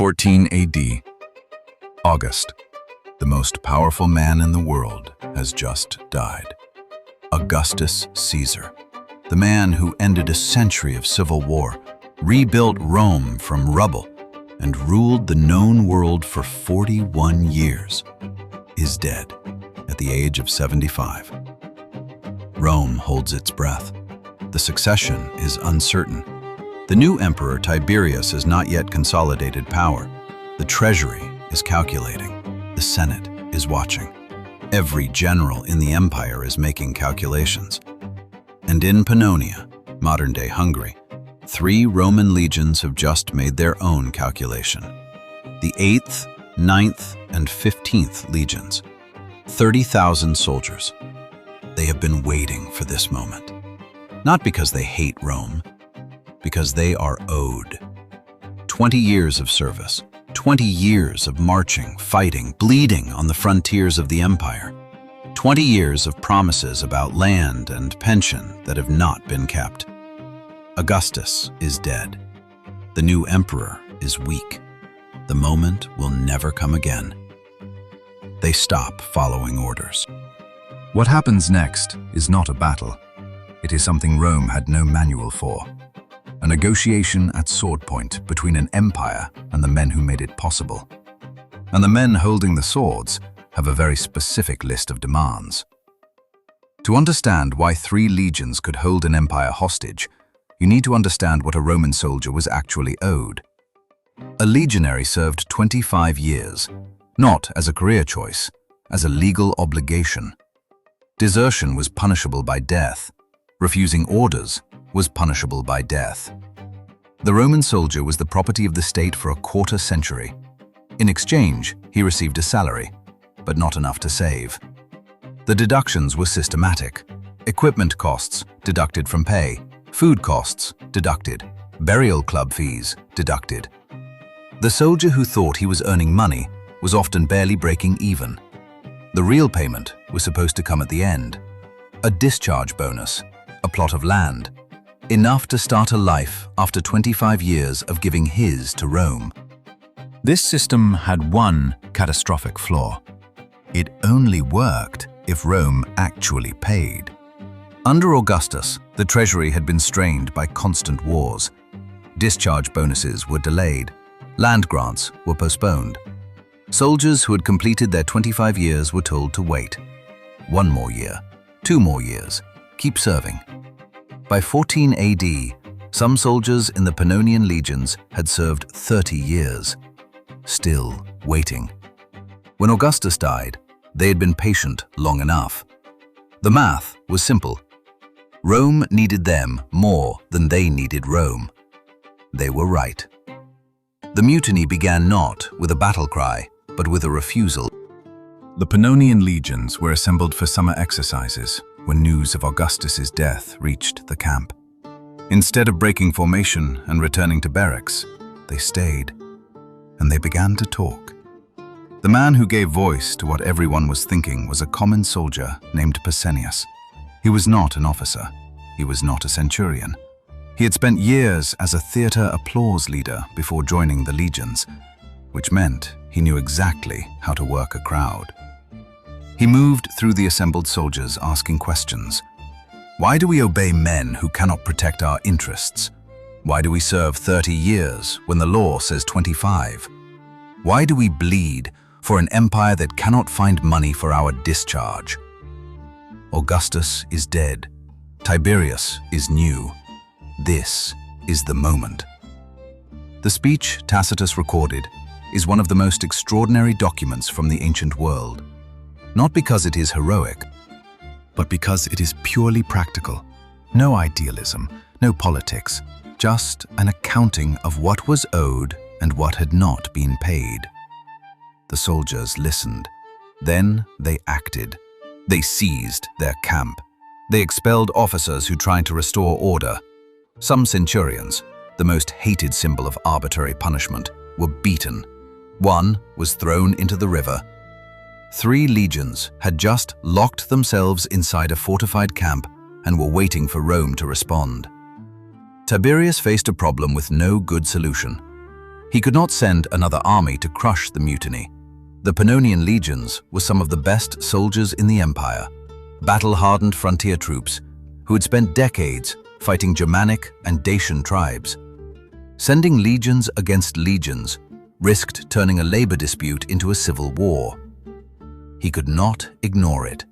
14 AD. August, the most powerful man in the world, has just died. Augustus Caesar, the man who ended a century of civil war, rebuilt Rome from rubble, and ruled the known world for 41 years, is dead at the age of 75. Rome holds its breath. The succession is uncertain. The new emperor Tiberius has not yet consolidated power. The treasury is calculating. The Senate is watching. Every general in the empire is making calculations. And in Pannonia, modern-day Hungary, 3 Roman legions have just made their own calculation. The 8th, 9th, and 15th legions, 30,000 soldiers. They have been waiting for this moment. Not because they hate Rome, because they are owed. 20 years of service, 20 years of marching, fighting, bleeding on the frontiers of the empire. 20 years of promises about land and pension that have not been kept. Augustus is dead. The new emperor is weak. The moment will never come again. They stop following orders. What happens next is not a battle. It is something Rome had no manual for. A negotiation at sword point between an empire and the men who made it possible. And the men holding the swords have a very specific list of demands. To understand why 3 legions could hold an empire hostage, you need to understand what a Roman soldier was actually owed. A legionary served 25 years, not as a career choice, as a legal obligation. Desertion was punishable by death. Refusing orders was punishable by death. The Roman soldier was the property of the state for a quarter century. In exchange, he received a salary, but not enough to save. The deductions were systematic. Equipment costs deducted from pay, food costs deducted, burial club fees deducted. The soldier who thought he was earning money was often barely breaking even. The real payment was supposed to come at the end. A discharge bonus, a plot of land, enough to start a life after 25 years of giving his to Rome. This system had one catastrophic flaw. It only worked if Rome actually paid. Under Augustus, the treasury had been strained by constant wars. Discharge bonuses were delayed. Land grants were postponed. Soldiers who had completed their 25 years were told to wait. 1 more year, 2 more years, keep serving. By 14 AD, some soldiers in the Pannonian legions had served 30 years, still waiting. When Augustus died, they had been patient long enough. The math was simple. Rome needed them more than they needed Rome. They were right. The mutiny began not with a battle cry, but with a refusal. The Pannonian legions were assembled for summer exercises when news of Augustus's death reached the camp. Instead of breaking formation and returning to barracks, they stayed, and they began to talk. The man who gave voice to what everyone was thinking was a common soldier named Pescennius. He was not an officer. He was not a centurion. He had spent years as a theater applause leader before joining the legions, which meant he knew exactly how to work a crowd. He moved through the assembled soldiers asking questions. Why do we obey men who cannot protect our interests? Why do we serve 30 years when the law says 25? Why do we bleed for an empire that cannot find money for our discharge? Augustus is dead. Tiberius is new. This is the moment. The speech Tacitus recorded is one of the most extraordinary documents from the ancient world. Not because it is heroic, but because it is purely practical. No idealism, no politics, just an accounting of what was owed and what had not been paid. The soldiers listened. Then they acted. They seized their camp. They expelled officers who tried to restore order. Some centurions, the most hated symbol of arbitrary punishment, were beaten. 1 was thrown into the river. 3 legions had just locked themselves inside a fortified camp and were waiting for Rome to respond. Tiberius faced a problem with no good solution. He could not send another army to crush the mutiny. The Pannonian legions were some of the best soldiers in the empire, battle-hardened frontier troops who had spent decades fighting Germanic and Dacian tribes. Sending legions against legions risked turning a labor dispute into a civil war. He could not ignore it.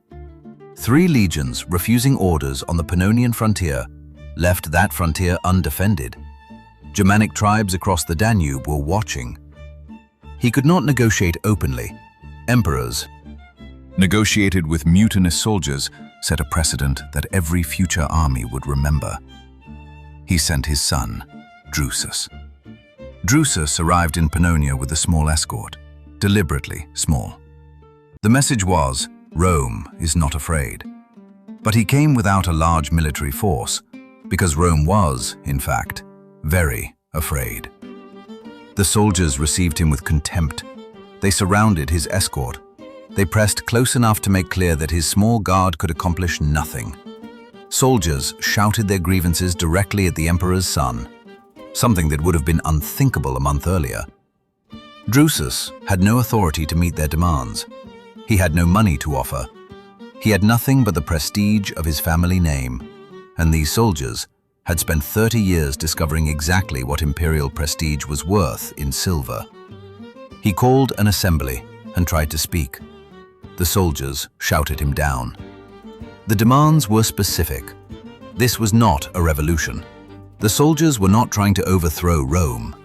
3 legions refusing orders on the Pannonian frontier left that frontier undefended. Germanic tribes across the Danube were watching. He could not negotiate openly. Emperors negotiated with mutinous soldiers set a precedent that every future army would remember. He sent his son, Drusus. Drusus arrived in Pannonia with a small escort, deliberately small. The message was, Rome is not afraid. But he came without a large military force, because Rome was, in fact, very afraid. The soldiers received him with contempt. They surrounded his escort. They pressed close enough to make clear that his small guard could accomplish nothing. Soldiers shouted their grievances directly at the emperor's son, something that would have been unthinkable a month earlier. Drusus had no authority to meet their demands. He had no money to offer. He had nothing but the prestige of his family name, and these soldiers had spent 30 years discovering exactly what imperial prestige was worth in silver. He called an assembly and tried to speak. The soldiers shouted him down. The demands were specific. This was not a revolution. The soldiers were not trying to overthrow Rome.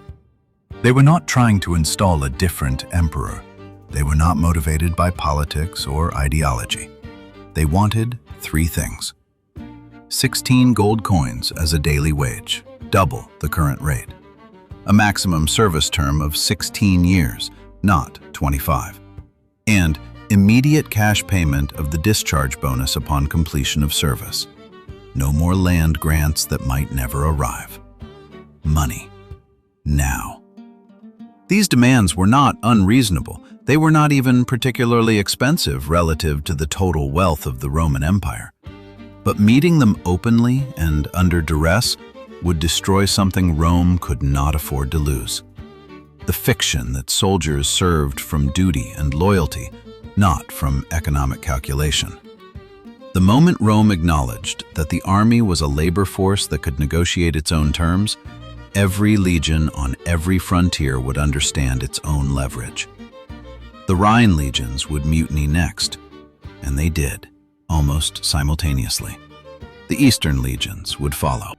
They were not trying to install a different emperor. They were not motivated by politics or ideology. They wanted 3 things. 16 gold coins as a daily wage, double the current rate. A maximum service term of 16 years, not 25. And immediate cash payment of the discharge bonus upon completion of service. No more land grants that might never arrive. Money. Now. These demands were not unreasonable. They were not even particularly expensive relative to the total wealth of the Roman Empire. But meeting them openly and under duress would destroy something Rome could not afford to lose. The fiction that soldiers served from duty and loyalty, not from economic calculation. The moment Rome acknowledged that the army was a labor force that could negotiate its own terms, every legion on every frontier would understand its own leverage. The Rhine legions would mutiny next, and they did, almost simultaneously. The Eastern legions would follow.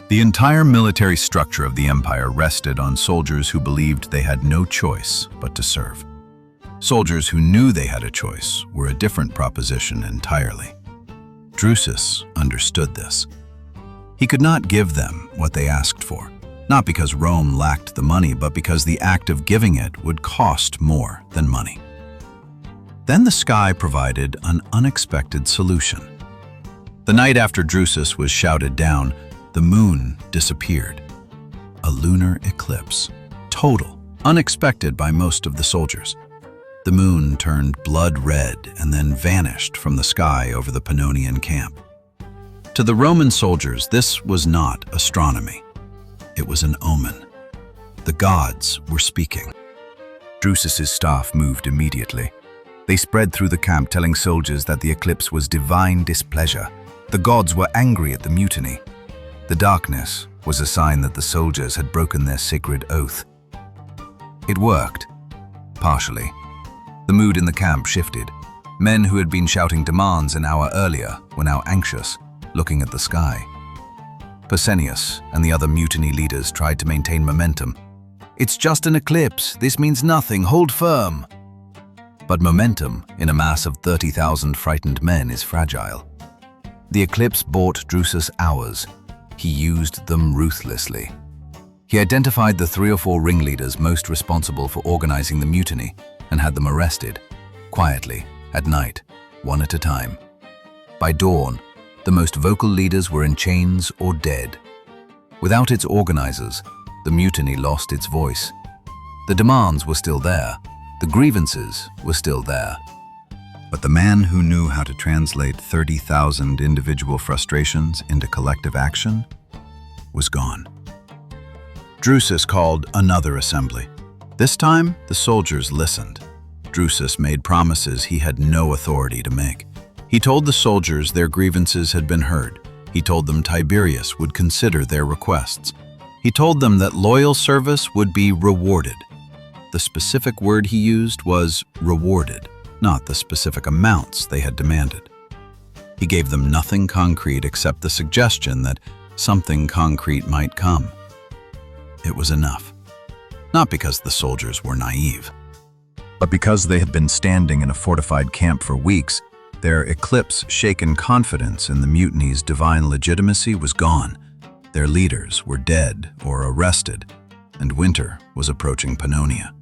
The entire military structure of the empire rested on soldiers who believed they had no choice but to serve. Soldiers who knew they had a choice were a different proposition entirely. Drusus understood this. He could not give them what they asked for, not because Rome lacked the money, but because the act of giving it would cost more than money. Then the sky provided an unexpected solution. The night after Drusus was shouted down, the moon disappeared. A lunar eclipse, total, unexpected by most of the soldiers. The moon turned blood red and then vanished from the sky over the Pannonian camp. To the Roman soldiers, this was not astronomy. It was an omen. The gods were speaking. Drusus's staff moved immediately. They spread through the camp telling soldiers that the eclipse was divine displeasure. The gods were angry at the mutiny. The darkness was a sign that the soldiers had broken their sacred oath. It worked, partially. The mood in the camp shifted. Men who had been shouting demands an hour earlier were now anxious, looking at the sky. Pausanias and the other mutiny leaders tried to maintain momentum. "It's just an eclipse. This means nothing. Hold firm." But momentum in a mass of 30,000 frightened men is fragile. The eclipse bought Drusus hours. He used them ruthlessly. He identified the 3 or 4 ringleaders most responsible for organizing the mutiny and had them arrested, quietly, at night, one at a time. By dawn, the most vocal leaders were in chains or dead. Without its organizers, the mutiny lost its voice. The demands were still there. The grievances were still there. But the man who knew how to translate 30,000 individual frustrations into collective action was gone. Drusus called another assembly. This time, the soldiers listened. Drusus made promises he had no authority to make. He told the soldiers their grievances had been heard. He told them Tiberius would consider their requests. He told them that loyal service would be rewarded. The specific word he used was rewarded, not the specific amounts they had demanded. He gave them nothing concrete except the suggestion that something concrete might come. It was enough. Not because the soldiers were naive, But because they had been standing in a fortified camp for weeks, their eclipse-shaken confidence in the mutiny's divine legitimacy was gone. Their leaders were dead or arrested, and winter was approaching Pannonia.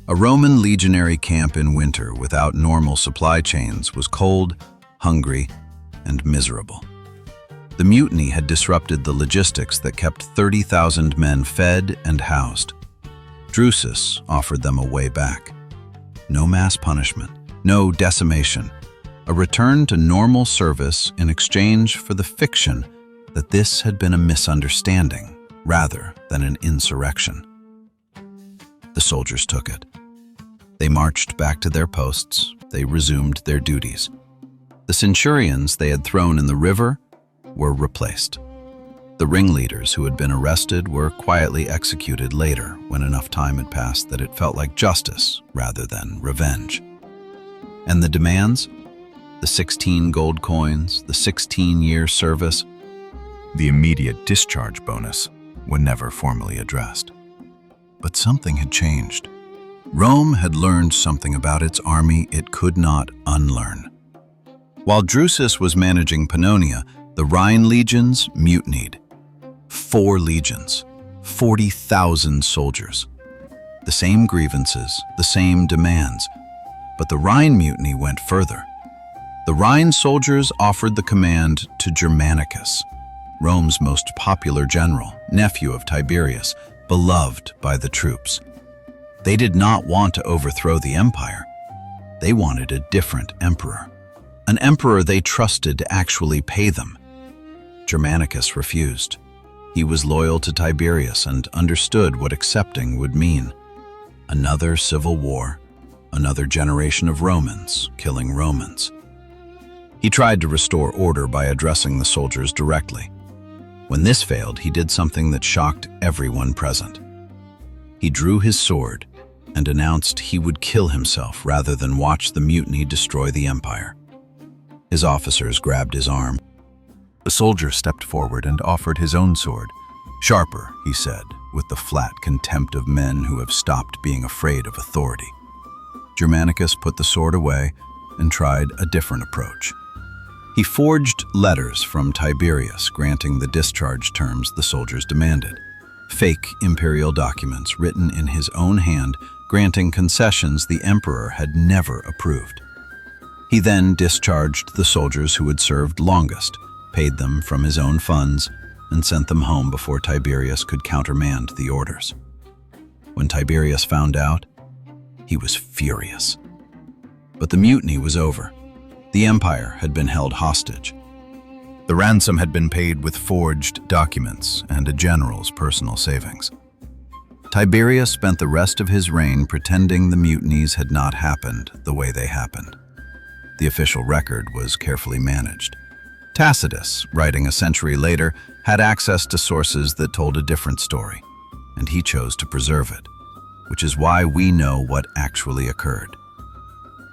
A Roman legionary camp in winter without normal supply chains was cold, hungry, and miserable. The mutiny had disrupted the logistics that kept 30,000 men fed and housed. Drusus offered them a way back. No mass punishment, no decimation, a return to normal service in exchange for the fiction that this had been a misunderstanding rather than an insurrection. The soldiers took it. They marched back to their posts. They resumed their duties. The centurions they had thrown in the river were replaced. The ringleaders who had been arrested were quietly executed later when enough time had passed that it felt like justice rather than revenge. And the demands? The 16 gold coins, the 16-year service, the immediate discharge bonus were never formally addressed. But something had changed. Rome had learned something about its army it could not unlearn. While Drusus was managing Pannonia, the Rhine legions mutinied. 4 legions, 40,000 soldiers. The same grievances, the same demands. But the Rhine mutiny went further. The Rhine soldiers offered the command to Germanicus, Rome's most popular general, nephew of Tiberius, beloved by the troops. They did not want to overthrow the empire. They wanted a different emperor, an emperor they trusted to actually pay them. Germanicus refused. He was loyal to Tiberius and understood what accepting would mean. Another civil war, another generation of Romans killing Romans. He tried to restore order by addressing the soldiers directly. When this failed, he did something that shocked everyone present. He drew his sword and announced he would kill himself rather than watch the mutiny destroy the empire. His officers grabbed his arm. The soldier stepped forward and offered his own sword. "Sharper," he said, with the flat contempt of men who have stopped being afraid of authority. Germanicus put the sword away and tried a different approach. He forged letters from Tiberius granting the discharge terms the soldiers demanded. Fake imperial documents written in his own hand granting concessions the emperor had never approved. He then discharged the soldiers who had served longest, paid them from his own funds, and sent them home before Tiberius could countermand the orders. When Tiberius found out, he was furious. But the mutiny was over. The empire had been held hostage. The ransom had been paid with forged documents and a general's personal savings. Tiberius spent the rest of his reign pretending the mutinies had not happened the way they happened. The official record was carefully managed. Tacitus, writing a century later, had access to sources that told a different story, and he chose to preserve it, which is why we know what actually occurred.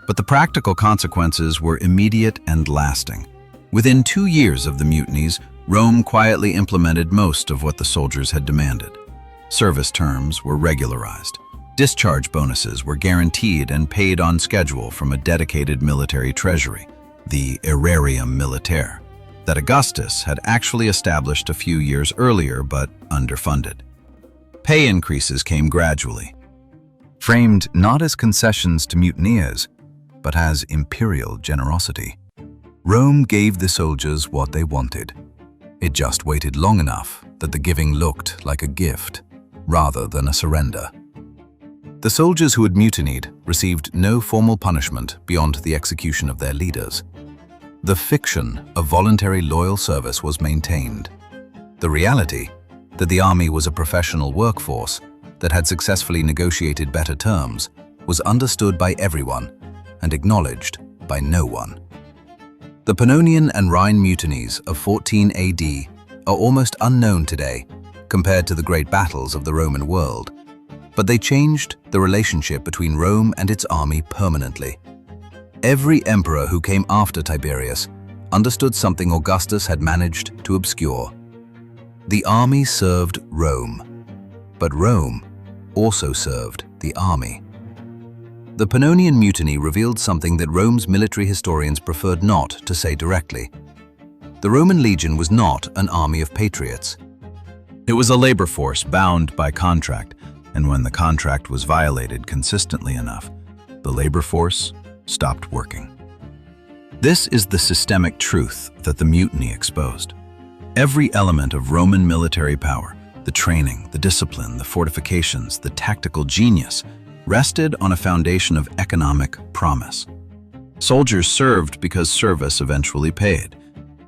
But the practical consequences were immediate and lasting. Within 2 years of the mutinies, Rome quietly implemented most of what the soldiers had demanded. Service terms were regularized. Discharge bonuses were guaranteed and paid on schedule from a dedicated military treasury, the aerarium militare, that Augustus had actually established a few years earlier but underfunded. Pay increases came gradually, framed not as concessions to mutineers, but as imperial generosity. Rome gave the soldiers what they wanted. It just waited long enough that the giving looked like a gift, rather than a surrender. The soldiers who had mutinied received no formal punishment beyond the execution of their leaders. The fiction of voluntary loyal service was maintained. The reality That the army was a professional workforce that had successfully negotiated better terms was understood by everyone and acknowledged by no one. The Pannonian and Rhine mutinies of 14 AD are almost unknown today compared to the great battles of the Roman world, but they changed the relationship between Rome and its army permanently. Every emperor who came after Tiberius understood something Augustus had managed to obscure. The army served Rome, but Rome also served the army. The Pannonian Mutiny revealed something that Rome's military historians preferred not to say directly. The Roman legion was not an army of patriots. It was a labor force bound by contract, and when the contract was violated consistently enough, the labor force stopped working. This is the systemic truth that the mutiny exposed. Every element of Roman military power, the training, the discipline, the fortifications, the tactical genius, rested on a foundation of economic promise. Soldiers served because service eventually paid.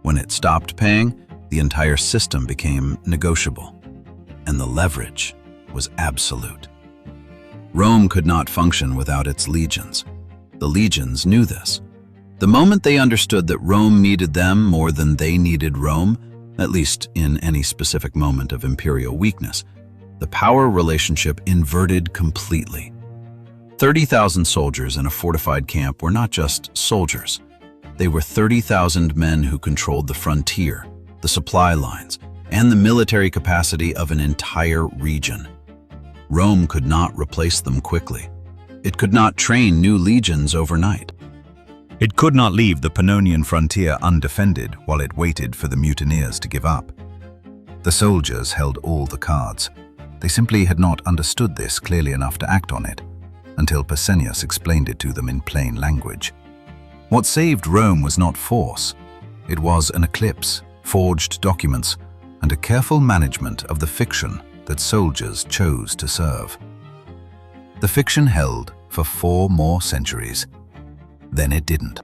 When it stopped paying, the entire system became negotiable, and the leverage was absolute. Rome could not function without its legions. The legions knew this. The moment they understood that Rome needed them more than they needed Rome, at least in any specific moment of imperial weakness, the power relationship inverted completely. 30,000 soldiers in a fortified camp were not just soldiers. They were 30,000 men who controlled the frontier, the supply lines, and the military capacity of an entire region. Rome could not replace them quickly. It could not train new legions overnight. It could not leave the Pannonian frontier undefended while it waited for the mutineers to give up. The soldiers held all the cards. They simply had not understood this clearly enough to act on it, until Pescennius explained it to them in plain language. What saved Rome was not force. It was an eclipse, forged documents, and a careful management of the fiction that soldiers chose to serve. The fiction held for 4 more centuries. Then it didn't.